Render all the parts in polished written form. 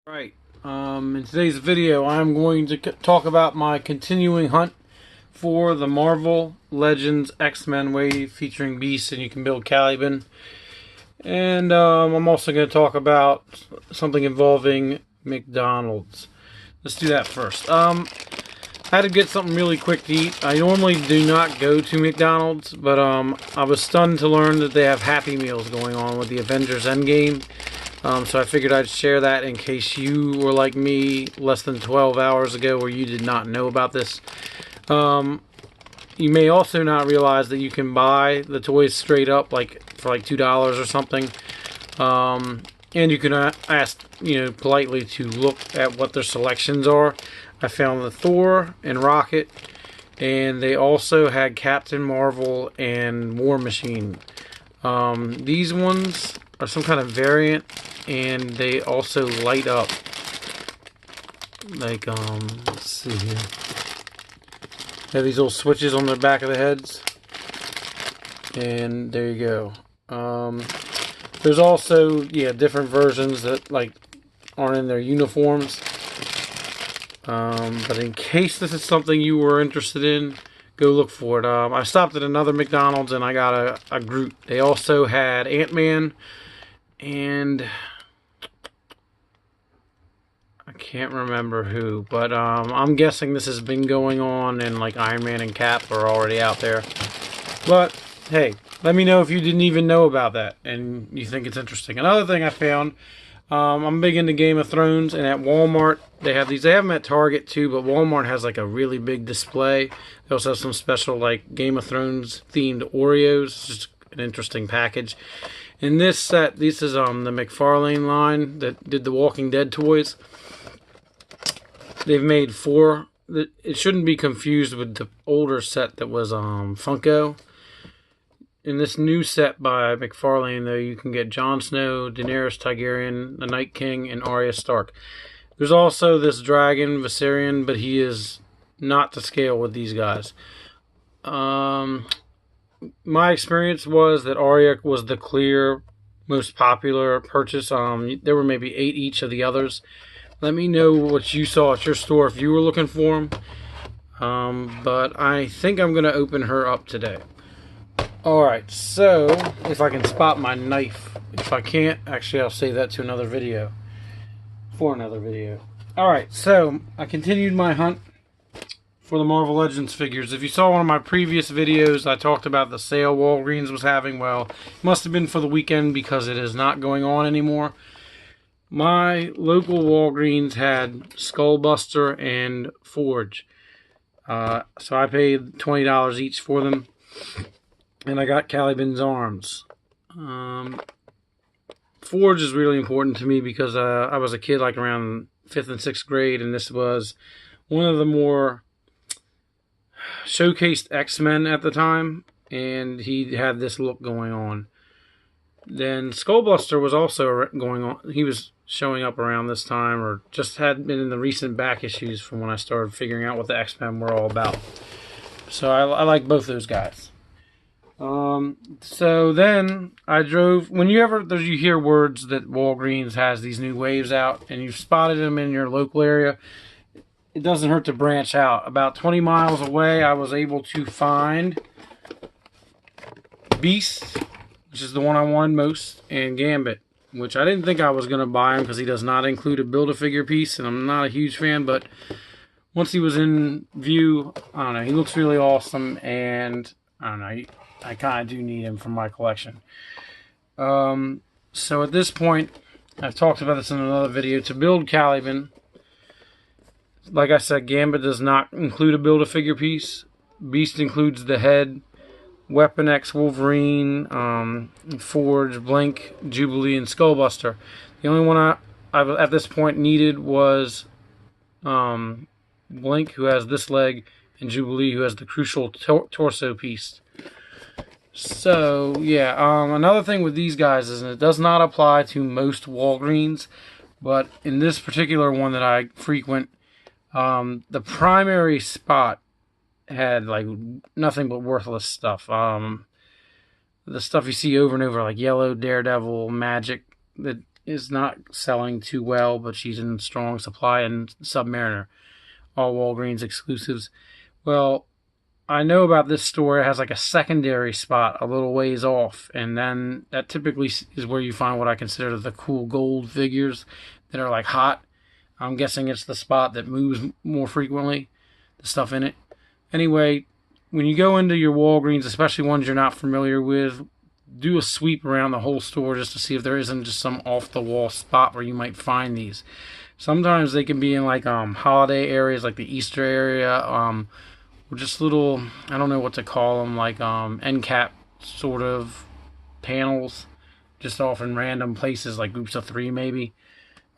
Right. In today's video, I'm going to talk about my continuing hunt for the Marvel Legends X-Men wave featuring Beast, and you can build Caliban. And I'm also going to talk about something involving McDonald's. Let's do that first. I had to get something really quick to eat. I normally do not go to McDonald's, but I was stunned to learn that they have Happy Meals going on with the Avengers Endgame. So I figured I'd share that in case you were like me less than 12 hours ago where you did not know about this. You may also not realize that you can buy the toys straight up, like for like $2 or something. And you can ask, politely to look at what their selections are. I found the Thor and Rocket, and they also had Captain Marvel and War Machine. These ones are some kind of variant, and they also light up. Like, let's see here. They have these little switches on the back of the heads. And there you go. There's also, different versions that, aren't in their uniforms. But in case this is something you were interested in, go look for it. I stopped at another McDonald's and I got a Groot. They also had Ant-Man and I can't remember who, but I'm guessing this has been going on and like Iron Man and Cap are already out there. But hey, let me know if you didn't even know about that and you think it's interesting. Another thing I found, I'm big into Game of Thrones, and at Walmart they have these. They have them at Target too, but Walmart has like a really big display. They also have some special like Game of Thrones themed Oreos. It's just an interesting package. In this set, this is the McFarlane line that did the Walking Dead toys. They've made 4. It shouldn't be confused with the older set that was Funko. In this new set by McFarlane, though, you can get Jon Snow, Daenerys Targaryen, the Night King, and Arya Stark. There's also this dragon, Viserion, but he is not to scale with these guys. My experience was that Arya was the clear most popular purchase. There were maybe 8 each of the others. Let me know what you saw at your store if you were looking for them. But I think I'm going to open her up today. Alright, so if I can spot my knife. If I can't, actually I'll save that to another video. For another video. Alright, so I continued my hunt for the Marvel Legends figures. If you saw one of my previous videos, I talked about the sale Walgreens was having. Well, it must have been for the weekend because it is not going on anymore. My local Walgreens had Skullbuster and Forge. So I paid $20 each for them. And I got Caliban's arms. Forge is really important to me because I was a kid like around 5th and 6th grade, and this was one of the more showcased X-Men at the time, and he had this look going on. Then Skullbuster was also going on. He was showing up around this time, or just had been in the recent back issues from when I started figuring out what the X-Men were all about. So I like both those guys. So then I drove. You hear words that Walgreens has these new waves out, and you've spotted them in your local area, it doesn't hurt to branch out. About 20 miles away, I was able to find Beast, which is the one I wanted most, and Gambit, which I didn't think I was going to buy him because he does not include a Build-A-Figure piece, and I'm not a huge fan, but once he was in view, I don't know, he looks really awesome, and I don't know, I kind of do need him for my collection. So at this point, I've talked about this in another video, to build Caliban, like I said, Gambit does not include a Build-A-Figure piece. Beast includes the head, Weapon X, Wolverine, Forge, Blink, Jubilee, and Skullbuster. The only one I at this point needed was Blink, who has this leg, and Jubilee, who has the crucial torso piece. So, yeah, another thing with these guys is it does not apply to most Walgreens, but in this particular one that I frequent, the primary spot had, like, nothing but worthless stuff. The stuff you see over and over, like Yellow, Daredevil, Magic, that is not selling too well, but she's in strong supply, and Submariner, all Walgreens exclusives. Well, I know about this store. It has like a secondary spot a little ways off, and then that typically is where you find what I consider the cool gold figures that are like hot. I'm guessing it's the spot that moves more frequently, the stuff in it. Anyway, when you go into your Walgreens, especially ones you're not familiar with, do a sweep around the whole store just to see if there isn't just some off-the-wall spot where you might find these. Sometimes they can be in like holiday areas, like the Easter area, or just little, I don't know what to call them, like end cap sort of panels, just off in random places, like groups of 3 maybe.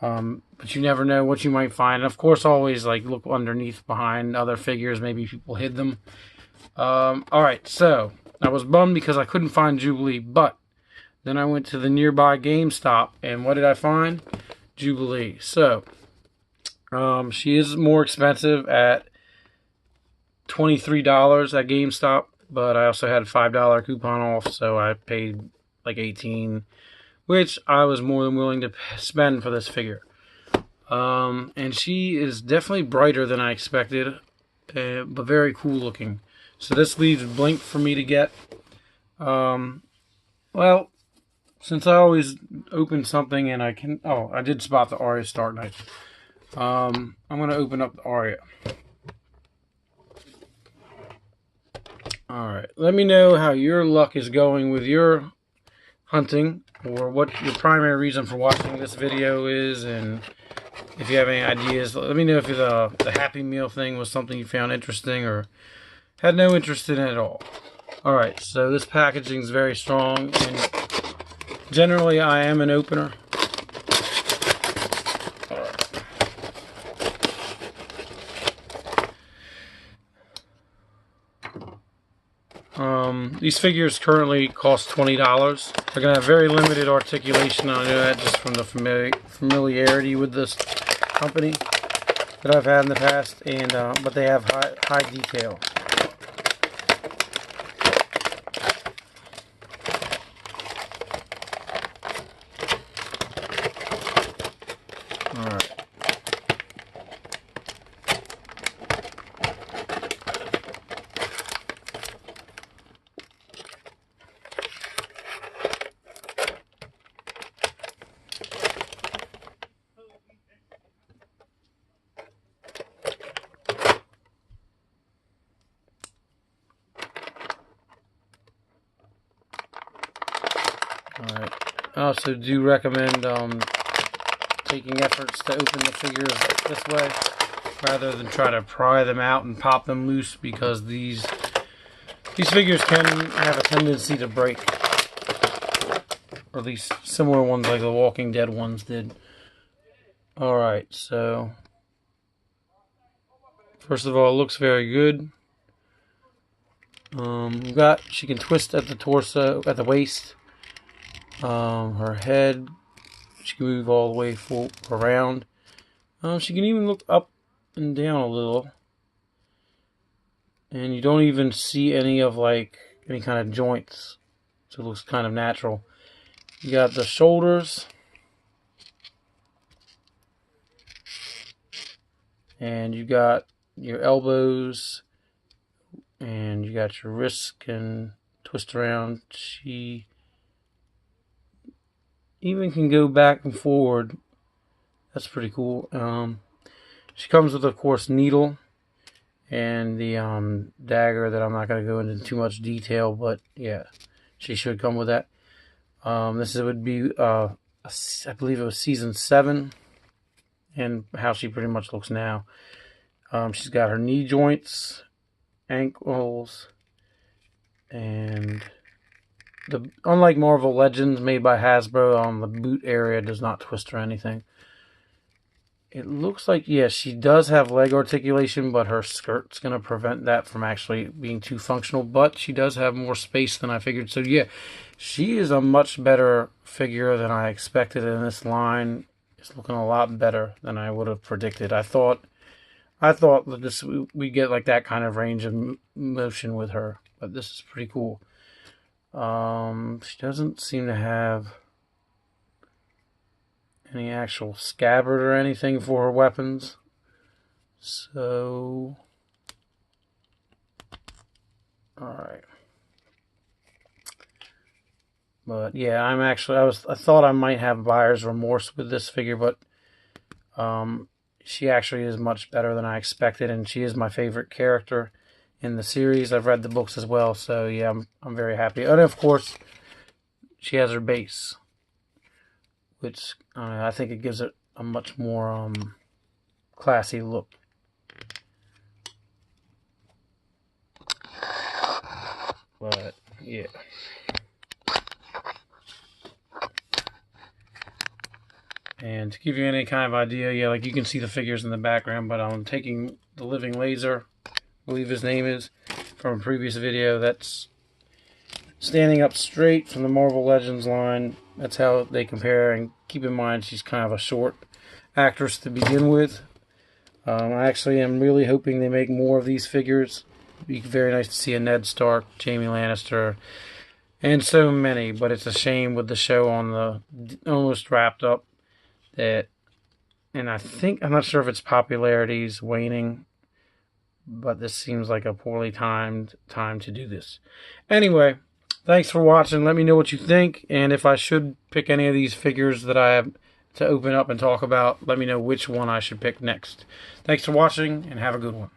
But you never know what you might find. And of course, always like look underneath behind other figures. Maybe people hid them. Alright, so I was bummed because I couldn't find Jubilee, but then I went to the nearby GameStop, and what did I find? Jubilee. So, she is more expensive at $23 at GameStop, but I also had a $5 coupon off, so I paid like $18, which I was more than willing to spend for this figure. And she is definitely brighter than I expected, but very cool looking. So this leaves Blink for me to get. Well, since I always open something and I can... Oh, I did spot the Arya Start Knife. I'm going to open up the Arya. Alright, let me know how your luck is going with your hunting, or what your primary reason for watching this video is, and if you have any ideas. Let me know if the Happy Meal thing was something you found interesting or had no interest in it at all. Alright, so this packaging is very strong, and generally I am an opener. These figures currently cost $20. They're going to have very limited articulation. I know that just from the familiarity with this company that I've had in the past, and but they have high detail. Alright. Alright. I also do recommend taking efforts to open the figures this way rather than try to pry them out and pop them loose, because these figures can have a tendency to break, or at least similar ones like the Walking Dead ones did. Alright, so first of all, it looks very good. She can twist at the torso, at the waist. Her head, she can move all the way around. She can even look up and down a little. And you don't even see any kind of joints. So it looks kind of natural. You got the shoulders. And you got your elbows. And you got your wrists can twist around. She even can go back and forward. That's pretty cool. She comes with, of course, needle and the dagger that I'm not going to go into too much detail, but yeah, she should come with that. This would be, I believe it was season 7, and how she pretty much looks now. She's got her knee joints, ankles, and unlike Marvel Legends made by Hasbro, the boot area does not twist or anything. It looks like, yeah, she does have leg articulation, but her skirt's going to prevent that from actually being too functional. But she does have more space than I figured. So, yeah, she is a much better figure than I expected in this line. It's looking a lot better than I would have predicted. I thought that we get like that kind of range of motion with her. But this is pretty cool. She doesn't seem to have any actual scabbard or anything for her weapons. So, alright. But yeah, I thought I might have buyer's remorse with this figure, but she actually is much better than I expected, and she is my favorite character in the series. I've read the books as well, so yeah, I'm very happy. And of course, she has her base, which I think it gives it a much more classy look. But yeah. And to give you any kind of idea, yeah, like you can see the figures in the background, but I'm taking the Living Laser, I believe his name is, from a previous video. That's standing up straight from the Marvel Legends line. That's how they compare, and keep in mind she's kind of a short actress to begin with. I actually am really hoping they make more of these figures. It'd be very nice to see a Ned Stark, Jaime Lannister, and so many, but it's a shame with the show on the almost wrapped up that, and I'm not sure if its popularity is waning, but this seems like a poorly timed time to do this. Anyway, thanks for watching. Let me know what you think, and if I should pick any of these figures that I have to open up and talk about, let me know which one I should pick next. Thanks for watching, and have a good one.